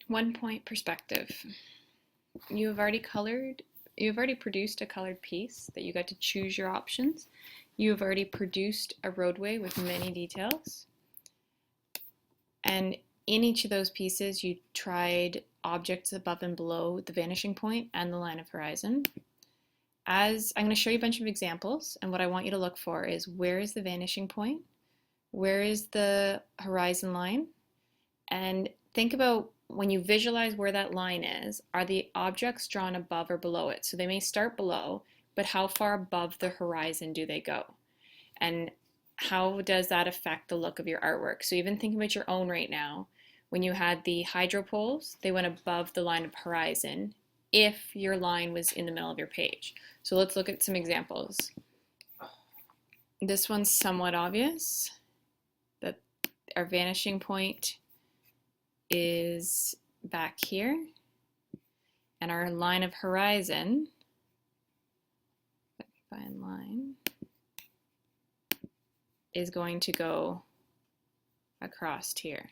1 point perspective. You've already produced a colored piece that you got to choose your options. You have already produced a roadway with many details. And in each of those pieces, you tried objects above and below the vanishing point and the line of horizon. As I'm going to show you a bunch of examples, and what I want you to look for is where is the vanishing point, where is the horizon line, and think about when you visualize where that line is, are the objects drawn above or below it? So they may start below, but how far above the horizon do they go? And how does that affect the look of your artwork? So even think about your own right now. When you had the hydro poles, they went above the line of horizon if your line was in the middle of your page. So let's look at some examples. This one's somewhat obvious, that our vanishing point is back here, and our line of horizon, find line, is going to go across here.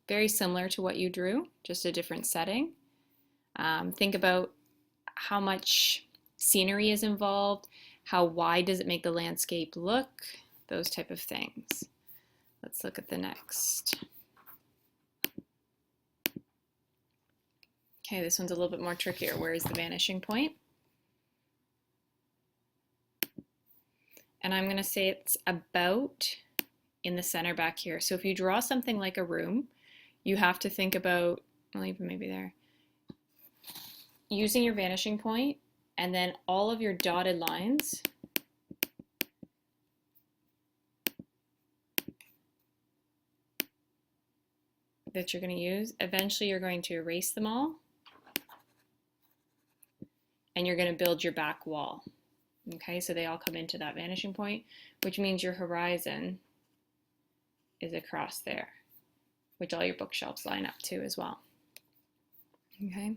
Very similar to what you drew, just a different setting. Think about how much scenery is involved, how wide does it make the landscape look, those type of things. Let's look at the next. Okay, this one's a little bit more trickier. Where is the vanishing point? And I'm going to say it's about in the center back here. So if you draw something like a room, you have to think about, well, even maybe there, using your vanishing point, and then all of your dotted lines that you're going to use, eventually you're going to erase them all, and you're going to build your back wall. Okay, so they all come into that vanishing point, which means your horizon is across there, which all your bookshelves line up to as well. Okay,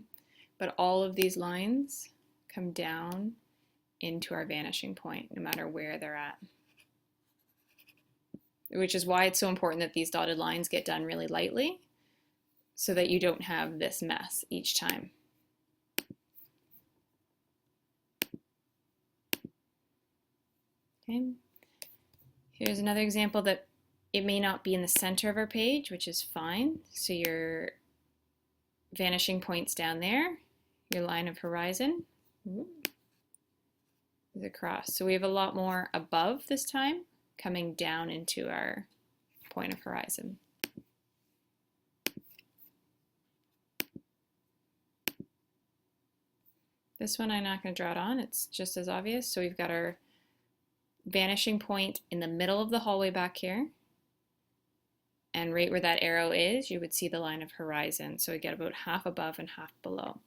but all of these lines come down into our vanishing point, no matter where they're at. Which is why it's so important that these dotted lines get done really lightly, so that you don't have this mess each time. Okay. Here's another example that it may not be in the center of our page, which is fine. So your vanishing point's down there, your line of horizon is across. So we have a lot more above this time, coming down into our point of horizon. This one I'm not going to draw it on, it's just as obvious. So we've got our vanishing point in the middle of the hallway back here, and right where that arrow is, you would see the line of horizon. So we get about half above and half below.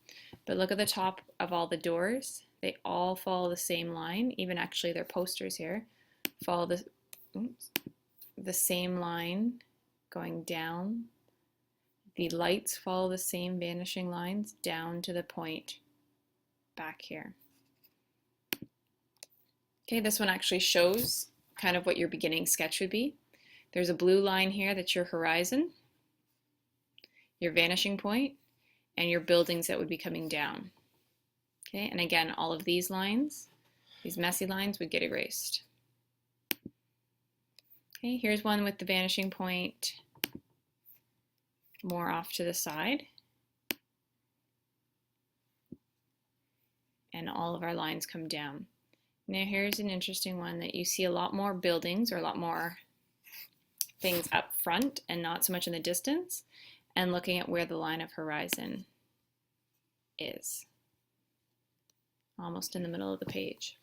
But look at the top of all the doors. They all follow the same line. Even actually their posters here follow the same line going down. The lights follow the same vanishing lines down to the point back here. Okay, this one actually shows kind of what your beginning sketch would be. There's a blue line here that's your horizon, your vanishing point, and your buildings that would be coming down. Okay, and again, all of these lines, these messy lines, would get erased. Okay, here's one with the vanishing point more off to the side. And all of our lines come down. Now here's an interesting one that you see a lot more buildings or a lot more things up front and not so much in the distance, and looking at where the line of horizon is. Almost in the middle of the page.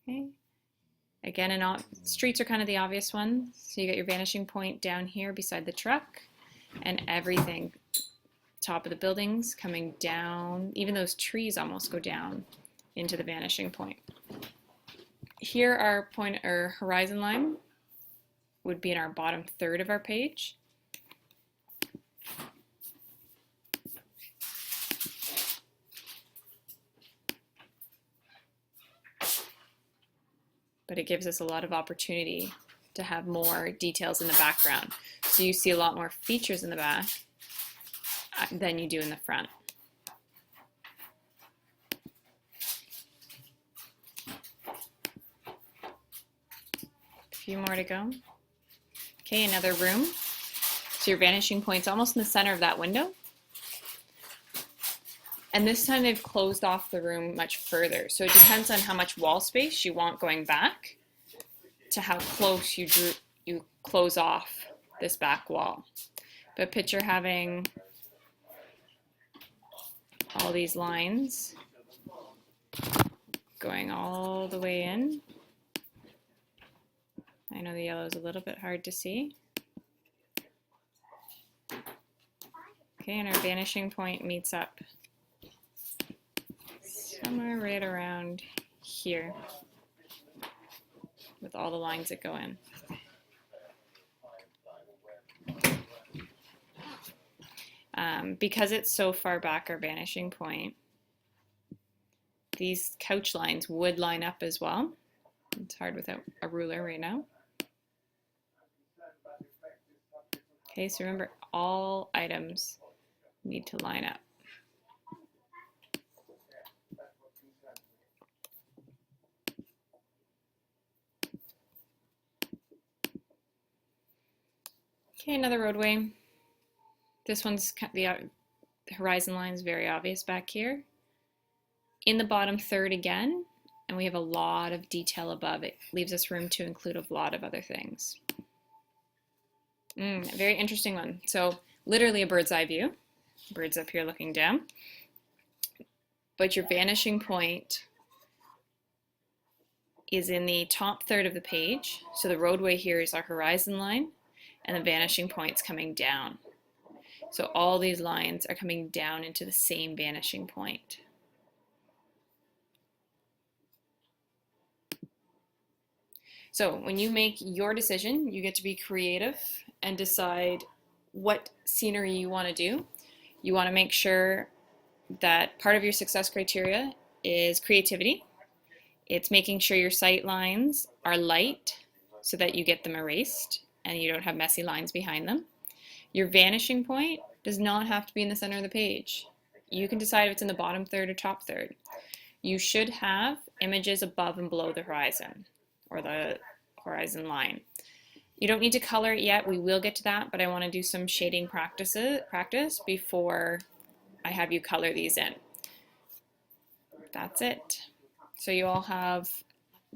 Okay. Again, streets are kind of the obvious one. So you got your vanishing point down here beside the truck, and everything, top of the buildings coming down, even those trees almost go down into the vanishing point. Here our point or horizon line would be in our bottom third of our page. But it gives us a lot of opportunity to have more details in the background. So you see a lot more features in the back than you do in the front. A few more to go. Okay, another room. So your vanishing point's almost in the center of that window. And this time they've closed off the room much further. So it depends on how much wall space you want going back to how close you close off this back wall. But picture having all these lines going all the way in. I know the yellow is a little bit hard to see. Okay, and our vanishing point meets up somewhere right around here with all the lines that go in. Because it's so far back, our vanishing point, these couch lines would line up as well. It's hard without a ruler right now. Okay, so remember, all items need to line up. Okay, another roadway. This one's, the horizon line is very obvious back here. In the bottom third again, and we have a lot of detail above. It leaves us room to include a lot of other things. Very interesting one. So literally a bird's eye view. Bird's up here looking down. But your vanishing point is in the top third of the page. So the roadway here is our horizon line, and the vanishing point's coming down. So all these lines are coming down into the same vanishing point. So when you make your decision, you get to be creative and decide what scenery you want to do. You want to make sure that part of your success criteria is creativity. It's making sure your sight lines are light so that you get them erased and you don't have messy lines behind them. Your vanishing point does not have to be in the center of the page. You can decide if it's in the bottom third or top third. You should have images above and below the horizon or the horizon line. You don't need to color it yet. We will get to that, but I want to do some shading practice before I have you color these in. That's it. So you all have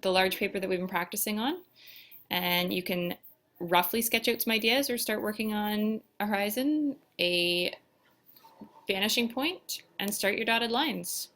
the large paper that we've been practicing on, and you can roughly sketch out some ideas or start working on a horizon, a vanishing point, and start your dotted lines.